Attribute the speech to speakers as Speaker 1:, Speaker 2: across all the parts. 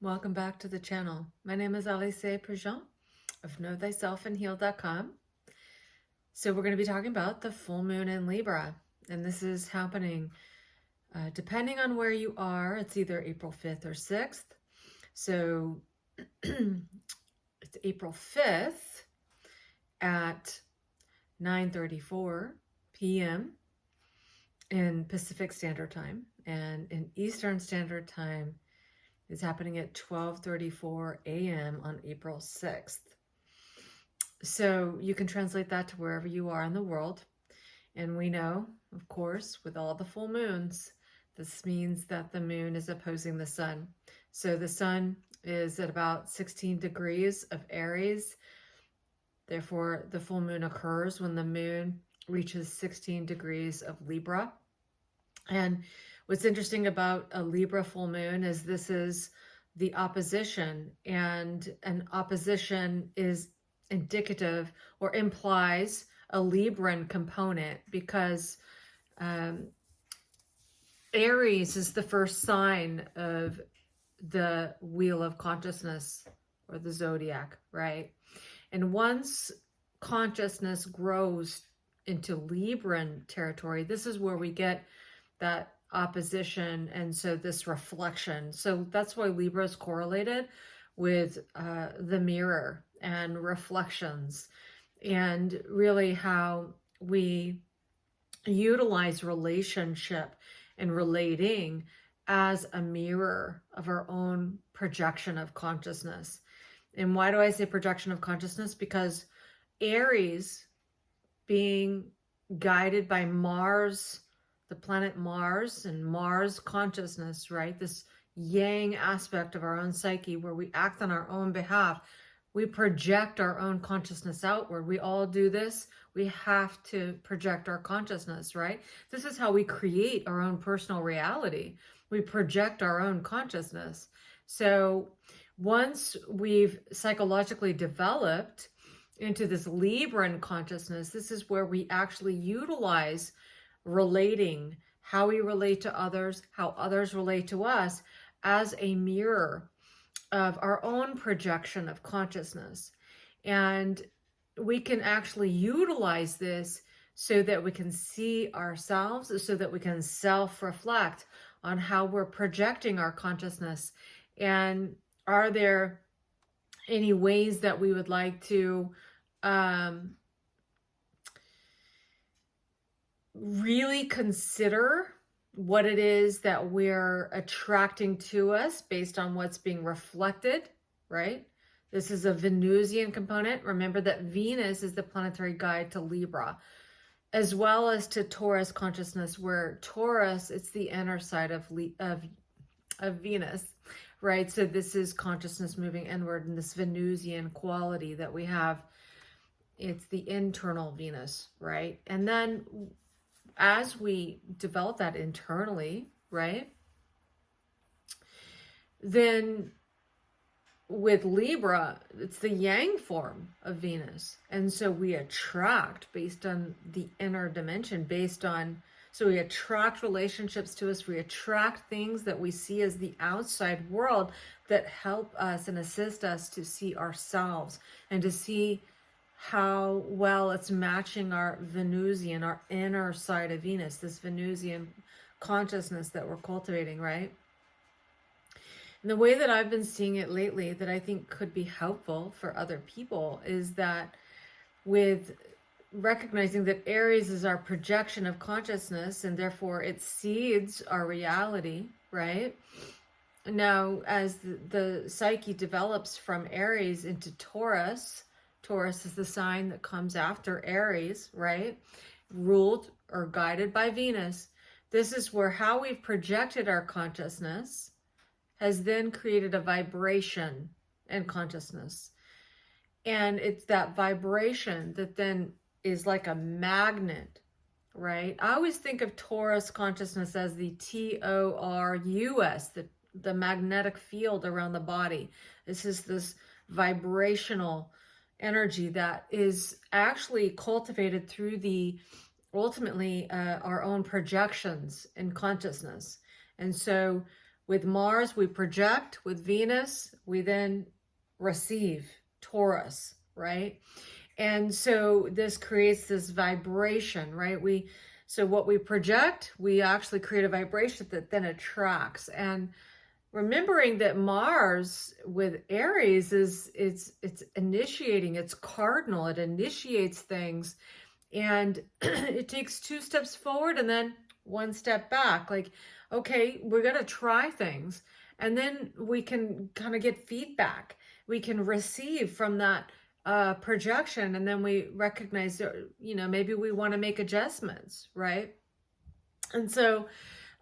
Speaker 1: Welcome back to the channel. My name is Alisé A Préjéan of Knowthyselfandheal.com. So we're going to be talking about the full moon in Libra, and this is happening depending on where you are. It's either April 5th or 6th. So it's April 5th at 9:34 p.m. in Pacific Standard Time, and in Eastern Standard Time is happening at 12:34 a.m. on April 6th. So you can translate that to wherever you are in the world. And we know, of course, with all the full moons, this means that the moon is opposing the sun. So the sun is at about 16 degrees of Aries. Therefore, the full moon occurs when the moon reaches 16 degrees of Libra. And what's interesting about a Libra full moon is this is the opposition, and an opposition is indicative or implies a Libran component, because Aries is the first sign of the wheel of consciousness or the zodiac, right? And once consciousness grows into Libran territory, this is where we get that opposition, and so this reflection. So that's why Libra is correlated with the mirror and reflections, and really how we utilize relationship and relating as a mirror of our own projection of consciousness. And why do I say projection of consciousness? Because Aries, being guided by Mars, the planet Mars, and Mars consciousness, right? This yang aspect of our own psyche where we act on our own behalf. We project our own consciousness outward. We all do this. We have to project our consciousness, right? This is how we create our own personal reality. We project our own consciousness. So once we've psychologically developed into this Libran consciousness, this is where we actually utilize relating, how we relate to others, how others relate to us, as a mirror of our own projection of consciousness. And we can actually utilize this so that we can see ourselves, so that we can self-reflect on how we're projecting our consciousness. And are there any ways that we would like to really consider what it is that we're attracting to us based on what's being reflected, right? This is a Venusian component. Remember that Venus is the planetary guide to Libra, as well as to Taurus consciousness, where Taurus, it's the inner side of Venus, right? So this is consciousness moving inward, and this Venusian quality that we have, it's the internal Venus, right? And then as we develop that internally, right, then with Libra, it's the yang form of Venus. And so we attract based on the inner dimension, so we attract relationships to us. We attract things that we see as the outside world that help us and assist us to see ourselves and to see how well it's matching our Venusian, our inner side of Venus, this Venusian consciousness that we're cultivating, right? And the way that I've been seeing it lately that I think could be helpful for other people is that with recognizing that Aries is our projection of consciousness, and therefore it seeds our reality, right? Now, as the psyche develops from Aries into Taurus, Taurus is the sign that comes after Aries, right? Ruled or guided by Venus. This is where how we've projected our consciousness has then created a vibration in consciousness. And it's that vibration that then is like a magnet, right? I always think of Taurus consciousness as the TORUS, the magnetic field around the body. This is this vibrational energy that is actually cultivated through ultimately our own projections in consciousness. And so With Mars, we project. With Venus, we then receive, Taurus, right? And so this creates this vibration, right? So what we project, we actually create a vibration that then attracts. And remembering that Mars with Aries it's initiating, it's cardinal, it initiates things, and it takes 2 steps forward and then 1 step back. Like, okay, we're going to try things, and then we can kind of get feedback. We can receive from that projection, and then we recognize that, you know, maybe we want to make adjustments, right? And so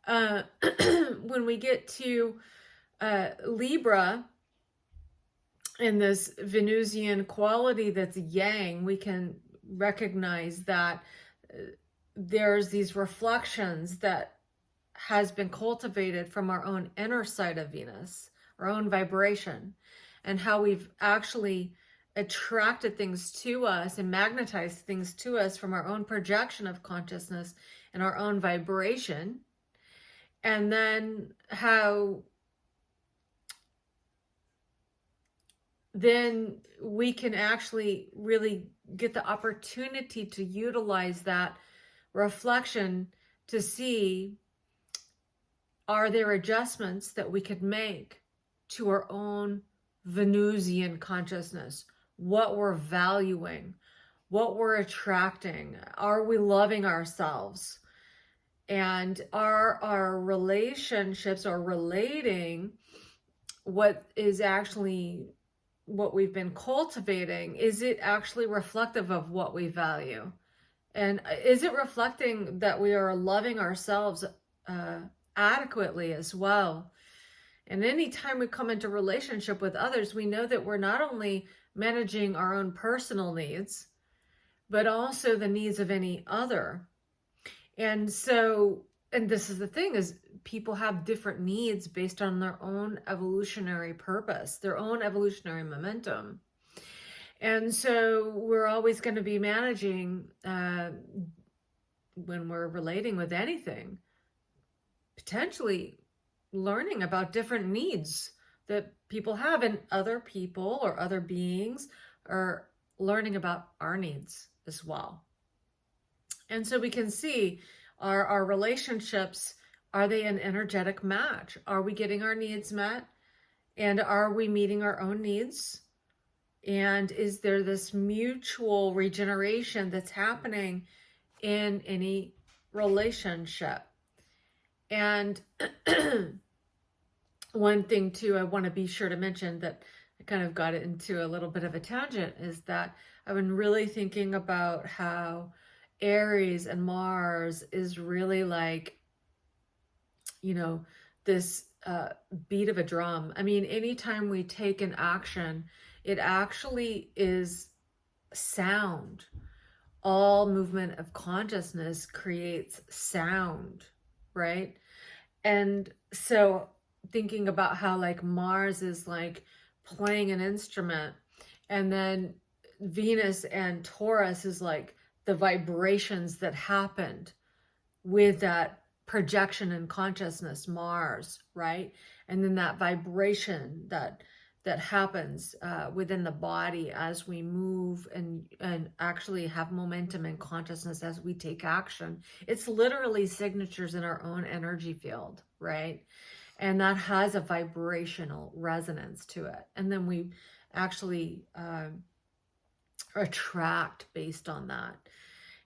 Speaker 1: when we get to Libra and this Venusian quality that's yang, we can recognize that there's these reflections that has been cultivated from our own inner side of Venus, our own vibration, and how we've actually attracted things to us and magnetized things to us from our own projection of consciousness and our own vibration. And then how then we can actually really get the opportunity to utilize that reflection to see, are there adjustments that we could make to our own Venusian consciousness? What we're valuing, what we're attracting, are we loving ourselves? And are our relationships or relating what is actually what we've been cultivating, is it actually reflective of what we value? And is it reflecting that we are loving ourselves adequately as well? And anytime we come into relationship with others, we know that we're not only managing our own personal needs, but also the needs of any other. And so, and this is the thing, is people have different needs based on their own evolutionary purpose, their own evolutionary momentum. And so we're always going to be managing, when we're relating with anything, potentially learning about different needs that people have, and other people or other beings are learning about our needs as well. And so we can see, our relationships, are they an energetic match? Are we getting our needs met? And are we meeting our own needs? And is there this mutual regeneration that's happening in any relationship? And one thing too, I want to be sure to mention, that I kind of got into a little bit of a tangent, is that I've been really thinking about how Aries and Mars is really like, you know, this beat of a drum. I mean, anytime we take an action, it actually is sound. All movement of consciousness creates sound, right? And so thinking about how like Mars is like playing an instrument, and then Venus and Taurus is like the vibrations that happened with that projection in consciousness, Mars, right? And then that vibration that happens within the body as we move and actually have momentum and consciousness as we take action. It's literally signatures in our own energy field, right? And that has a vibrational resonance to it. And then we actually attract based on that.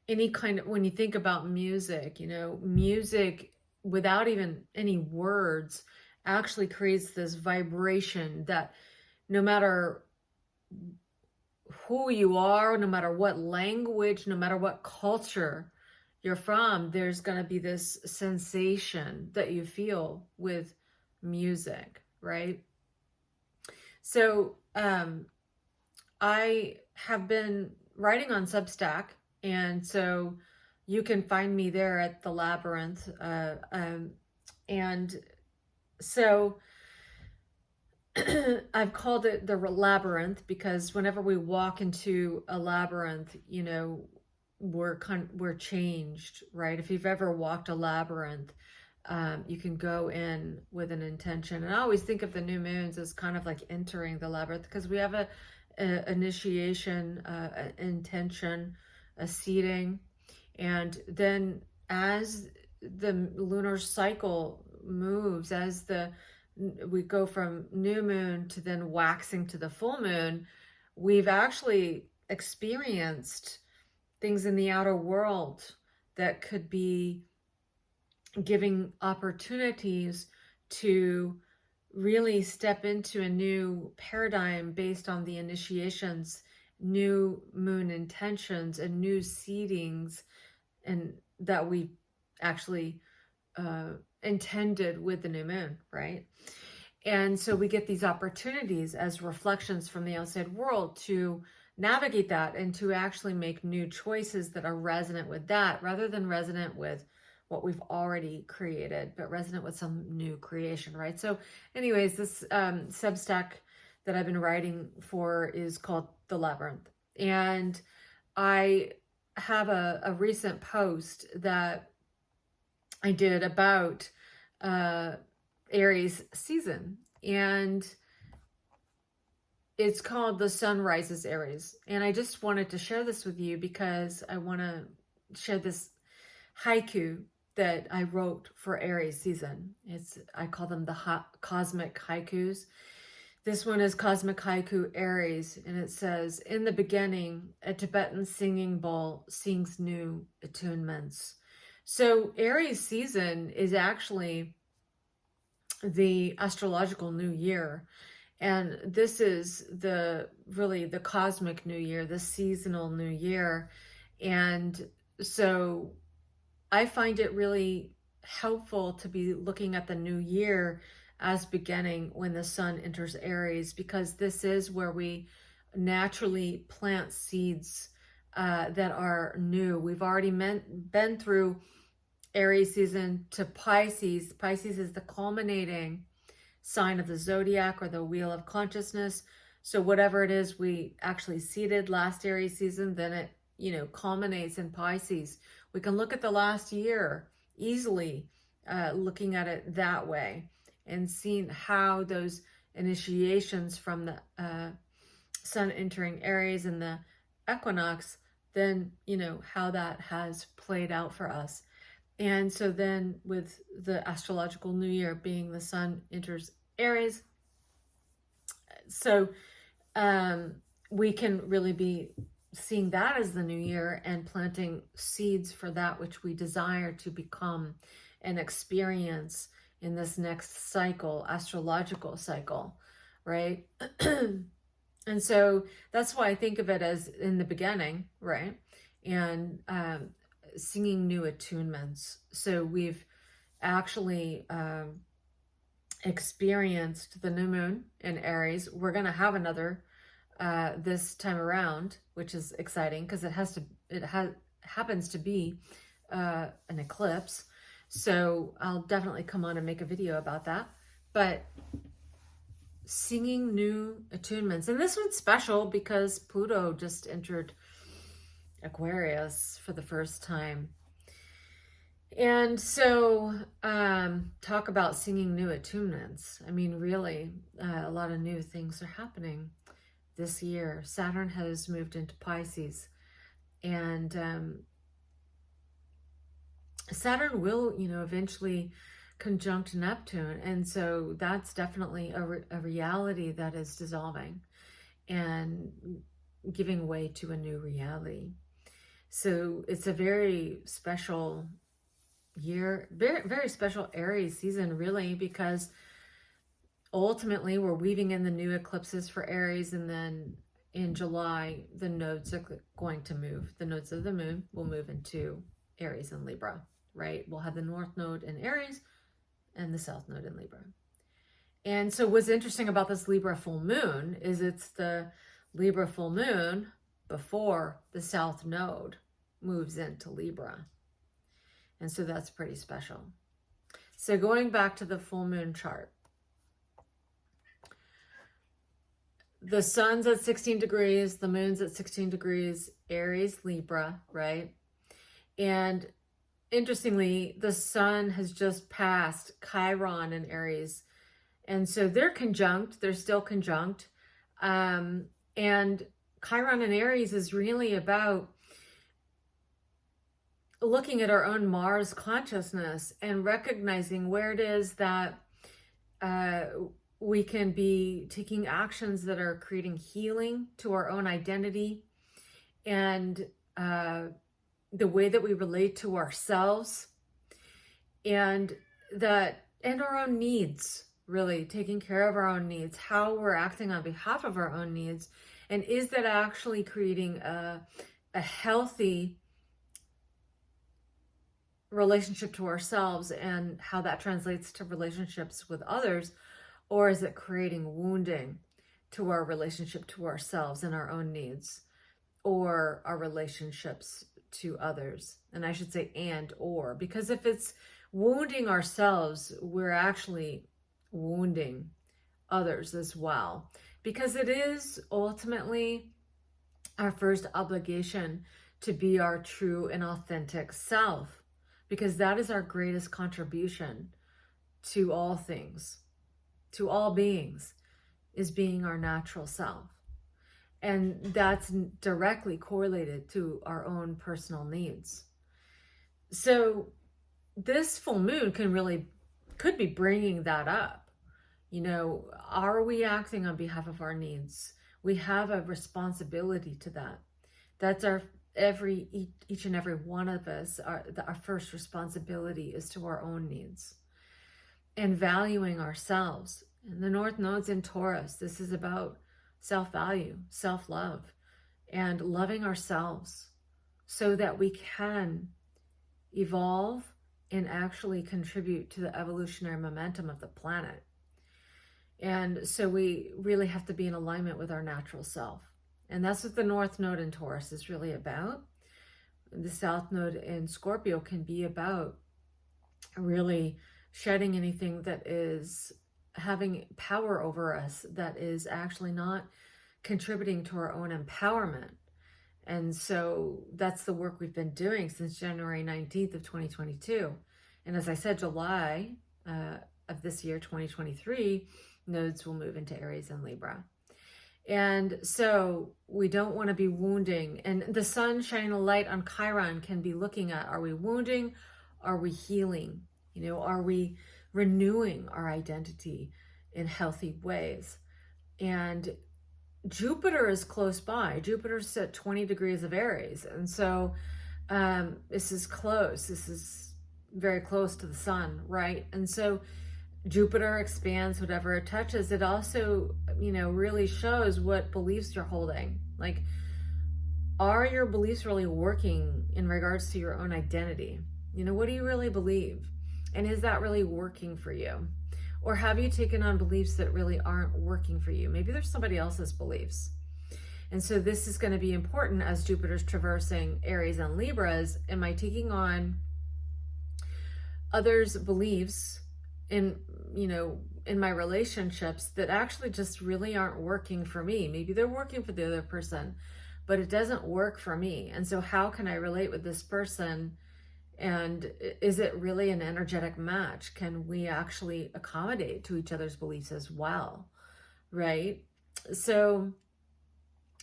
Speaker 1: Any kind of, when you think about music, you know, music without even any words actually creates this vibration that no matter who you are, no matter what language, no matter what culture you're from, there's going to be this sensation that you feel with music, right? So I have been writing on Substack, and so you can find me there at the Labyrinth. And so I've called it the labyrinth because whenever we walk into a labyrinth, you know, we're changed, right? If you've ever walked a labyrinth, you can go in with an intention. And I always think of the new moons as kind of like entering the labyrinth, because we have a initiation, an intention, a seeding, and then as the lunar cycle moves, as we go from new moon to then waxing to the full moon, we've actually experienced things in the outer world that could be giving opportunities to really step into a new paradigm based on the initiations, new moon intentions, and new seedings, and that we actually intended with the new moon, right? And so we get these opportunities as reflections from the outside world to navigate that and to actually make new choices that are resonant with that, rather than resonant with what we've already created, but resonant with some new creation, right? So anyways, this substack that I've been writing for is called The Labyrinth. And I have a recent post that I did about Aries season, and it's called The Sun Rises Aries. And I just wanted to share this with you because I want to share this haiku that I wrote for Aries season. I call them the cosmic haikus. This one is Cosmic Haiku Aries, and it says, in the beginning, a Tibetan singing bowl sings new attunements. So Aries season is actually the astrological new year. And this is really the cosmic new year, the seasonal new year. And so I find it really helpful to be looking at the new year as beginning when the sun enters Aries, because this is where we naturally plant seeds that are new. We've already been through Aries season to Pisces. Pisces is the culminating sign of the zodiac, or the wheel of consciousness. So whatever it is we actually seeded last Aries season, then it, culminates in Pisces. We can look at the last year easily, looking at it that way, and seeing how those initiations from the sun entering Aries and the equinox, then, how that has played out for us. And so then with the astrological new year being the sun enters Aries, so we can really be seeing that as the new year and planting seeds for that which we desire to become and experience in this next cycle, astrological cycle, right? And so that's why I think of it as in the beginning, right? And singing new attunements. So we've actually experienced the new moon in Aries. We're going to have another this time around, which is exciting because it happens to be an eclipse. So I'll definitely come on and make a video about that. But singing new attunements, and this one's special because Pluto just entered Aquarius for the first time. And so talk about singing new attunements. I mean, really, a lot of new things are happening this year. Saturn has moved into Pisces, and Saturn will, eventually conjunct Neptune. And so that's definitely a reality that is dissolving and giving way to a new reality. So it's a very special year, very, very special Aries season, really, because ultimately we're weaving in the new eclipses for Aries, and then in July the nodes are going to move. The nodes of the moon will move into Aries and Libra, right? We'll have the north node in Aries and the south node in Libra. And so what's interesting about this Libra full moon is it's the Libra full moon before the south node moves into Libra. And so that's pretty special. So going back to the full moon chart, the sun's at 16 degrees, the moon's at 16 degrees, Aries, Libra, right? And interestingly, the sun has just passed Chiron in Aries. And so they're conjunct, they're still conjunct. And Chiron in Aries is really about looking at our own Mars consciousness and recognizing where it is that we can be taking actions that are creating healing to our own identity and the way that we relate to ourselves and our own needs, really taking care of our own needs, how we're acting on behalf of our own needs, and is that actually creating a healthy relationship to ourselves and how that translates to relationships with others, or is it creating wounding to our relationship to ourselves and our own needs, or our relationships to others? And I should say and or, because if it's wounding ourselves, we're actually wounding others as well, because it is ultimately our first obligation to be our true and authentic self, because that is our greatest contribution to all things, to all beings, is being our natural self. And that's directly correlated to our own personal needs. So this full moon could be bringing that up. You know, are we acting on behalf of our needs? We have a responsibility to that. That's each and every one of us, our first responsibility is to our own needs and valuing ourselves. And the North Node's in Taurus. This is about self-value, self-love, and loving ourselves so that we can evolve and actually contribute to the evolutionary momentum of the planet. And so we really have to be in alignment with our natural self. And that's what the North Node in Taurus is really about. The South Node in Scorpio can be about really shedding anything that is having power over us, that is actually not contributing to our own empowerment. And so that's the work we've been doing since January 19th of 2022. And as I said, July of this year, 2023, nodes will move into Aries and Libra. And so we don't want to be wounding. And the sun shining a light on Chiron can be looking at, are we wounding? Are we healing? You know, are we renewing our identity in healthy ways? And Jupiter is close by. Jupiter's at 20 degrees of Aries. And so this is close. This is very close to the sun, right? And so Jupiter expands whatever it touches. It also, you know, really shows what beliefs you're holding. Like, are your beliefs really working in regards to your own identity? You know, what do you really believe? And is that really working for you? Or have you taken on beliefs that really aren't working for you? Maybe there's somebody else's beliefs. And so this is going to be important as Jupiter's traversing Aries and Libras. Am I taking on others' beliefs in, you know, in my relationships that actually just really aren't working for me? Maybe they're working for the other person, but it doesn't work for me. And so how can I relate with this person? And is it really an energetic match? Can we actually accommodate to each other's beliefs as well? Right? So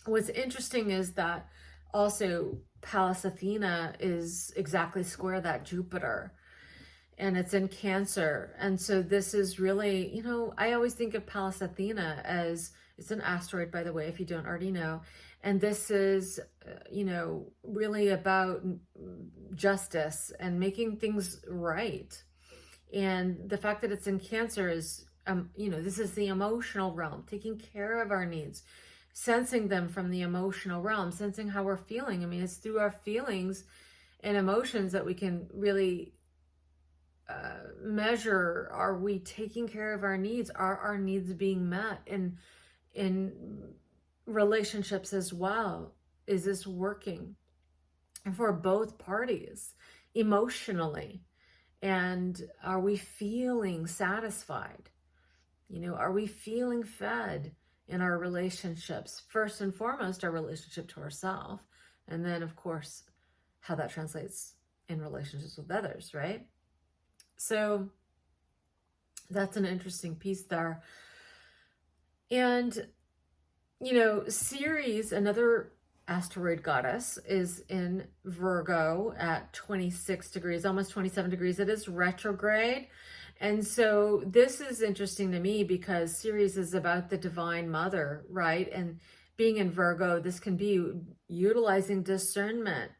Speaker 1: what's interesting is that also Pallas Athena is exactly square that Jupiter, and it's in Cancer. And so this is really, you know, I always think of Pallas Athena as, it's an asteroid, by the way, if you don't already know. And this is, you know, really about justice and making things right. And the fact that it's in Cancer is, you know, this is the emotional realm, taking care of our needs, sensing them from the emotional realm, sensing how we're feeling. I mean, it's through our feelings and emotions that we can really measure, are we taking care of our needs? Are our needs being met in relationships as well? Is this working for both parties emotionally? And are we feeling satisfied? You know, are we feeling fed in our relationships? First and foremost, our relationship to ourselves, and then of course how that translates in relationships with others, right? So that's an interesting piece there. And, Ceres, another asteroid goddess, is in Virgo at 26 degrees, almost 27 degrees. It is retrograde. And so this is interesting to me because Ceres is about the divine mother, right? And being in Virgo, this can be utilizing discernment.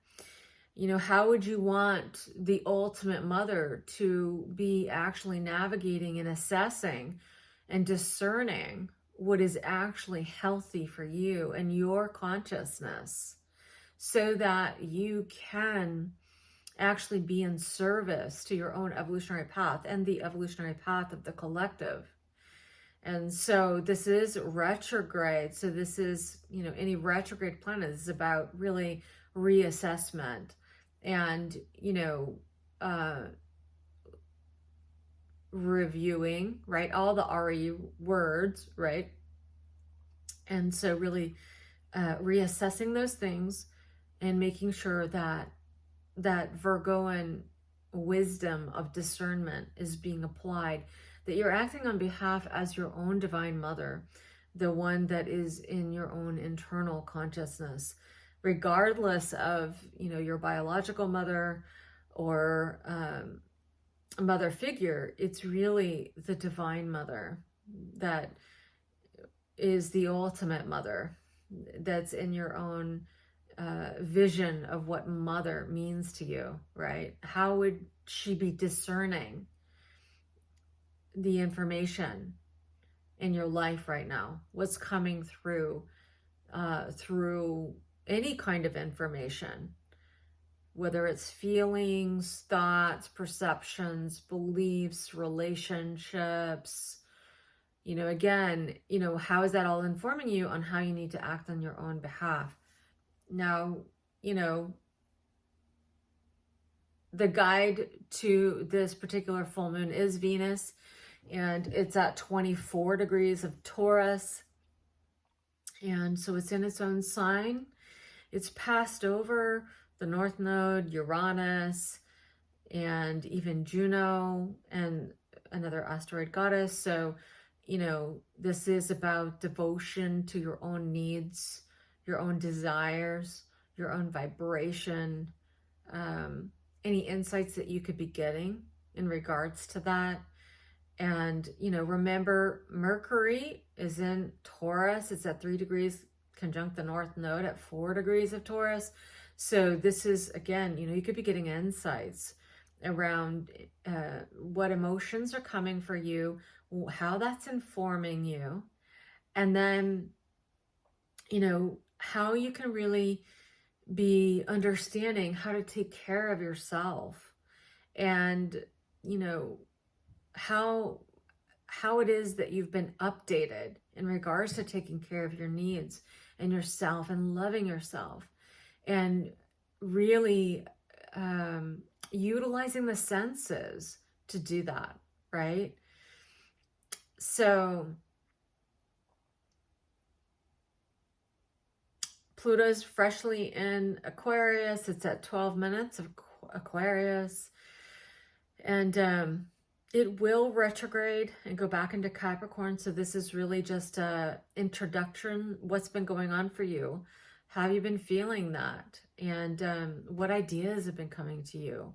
Speaker 1: How would you want the ultimate mother to be actually navigating and assessing and discerning what is actually healthy for you and your consciousness so that you can actually be in service to your own evolutionary path and the evolutionary path of the collective? And so this is retrograde. So this is, any retrograde planet is about really reassessment and, reviewing, right? All the RE words, right? And so really reassessing those things and making sure that Virgoan wisdom of discernment is being applied, that you're acting on behalf as your own divine mother, the one that is in your own internal consciousness, regardless of, your biological mother or mother figure. It's really the divine mother that is the ultimate mother, that's in your own vision of what mother means to you, right? How would she be discerning the information in your life right now? What's coming through any kind of information, whether it's feelings, thoughts, perceptions, beliefs, relationships, again, how is that all informing you on how you need to act on your own behalf? Now, the guide to this particular full moon is Venus, and it's at 24 degrees of Taurus. And so it's in its own sign. It's passed over the North Node, Uranus, and even Juno and another asteroid goddess. So, this is about devotion to your own needs, your own desires, your own vibration, any insights that you could be getting in regards to that. And, remember, Mercury is in Taurus. It's at 3 degrees conjunct the North Node at 4 degrees of Taurus. So this is, again, you could be getting insights around what emotions are coming for you, how that's informing you, and then, how you can really be understanding how to take care of yourself, and, how it is that you've been updated in regards to taking care of your needs and yourself and loving yourself, and really utilizing the senses to do that, right? So Pluto's freshly in Aquarius. It's at 12 minutes of Aquarius. And it will retrograde and go back into Capricorn. So this is really just a introduction. What's been going on for you? How have you been feeling that? And what ideas have been coming to you?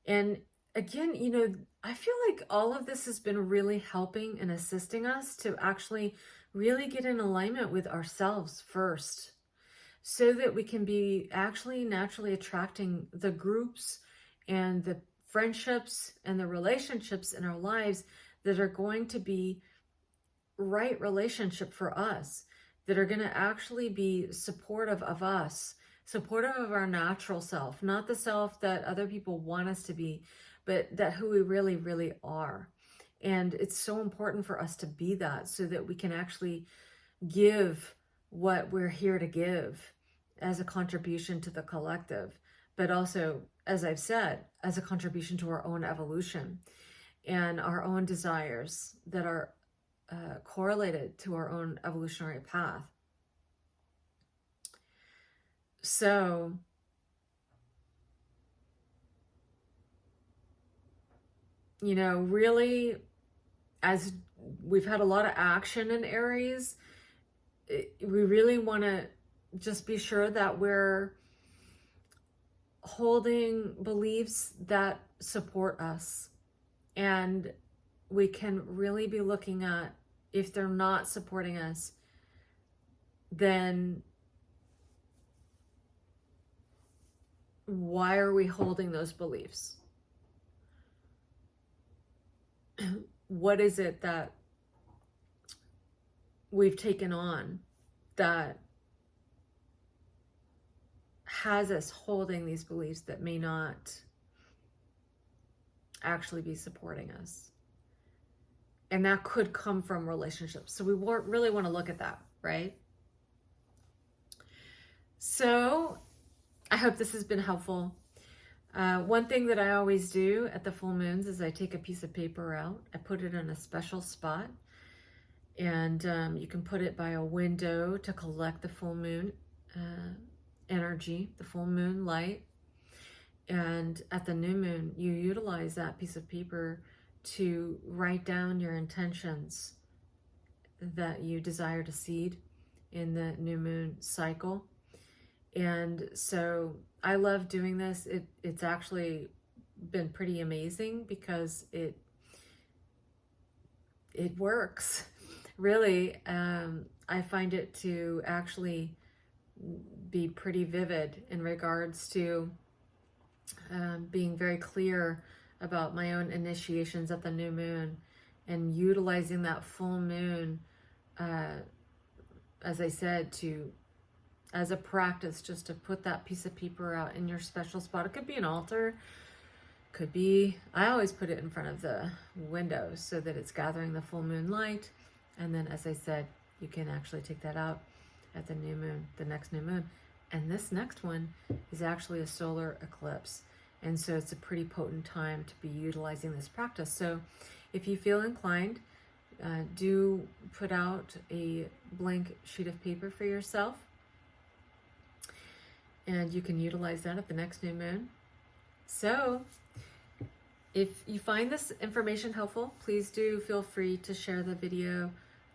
Speaker 1: And again, I feel like all of this has been really helping and assisting us to actually really get in alignment with ourselves first, so that we can be actually naturally attracting the groups and the friendships and the relationships in our lives that are going to be right relationship for us, that are going to actually be supportive of us, supportive of our natural self, not the self that other people want us to be, but that who we really, really are. And it's so important for us to be that, so that we can actually give what we're here to give as a contribution to the collective, but also, as I've said, as a contribution to our own evolution and our own desires that are correlated to our own evolutionary path. So you know, really, as we've had a lot of action in Aries, we really want to just be sure that we're holding beliefs that support us. And we can really be looking at, if they're not supporting us, then why are we holding those beliefs? What is it that we've taken on that has us holding these beliefs that may not actually be supporting us? And that could come from relationships. So we really want to look at that, right? So I hope this has been helpful. One thing that I always do at the full moons is I take a piece of paper out. I put it in a special spot. And you can put it by a window to collect the full moon energy, the full moon light. And at the new moon, you utilize that piece of paper to write down your intentions that you desire to seed in the new moon cycle. And so I love doing this. It's actually been pretty amazing because it works. Really, I find it to actually be pretty vivid in regards to being very clear about my own initiations at the new moon and utilizing that full moon, as I said, as a practice, just to put that piece of paper out in your special spot. It could be an altar, could be, I always put it in front of the window so that it's gathering the full moon light. And then, as I said, you can actually take that out at the new moon, the next new moon. And this next one is actually a solar eclipse. And so it's a pretty potent time to be utilizing this practice. So if you feel inclined, do put out a blank sheet of paper for yourself. And you can utilize that at the next new moon. So if you find this information helpful, please do feel free to share the video,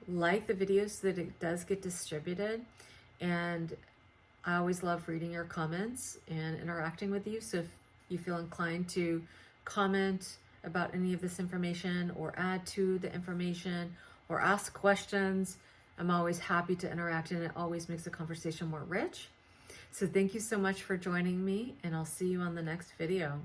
Speaker 1: like the video so that it does get distributed. And I always love reading your comments and interacting with you. So if you feel inclined to comment about any of this information or add to the information or ask questions, I'm always happy to interact, and it always makes the conversation more rich. So thank you so much for joining me, and I'll see you on the next video.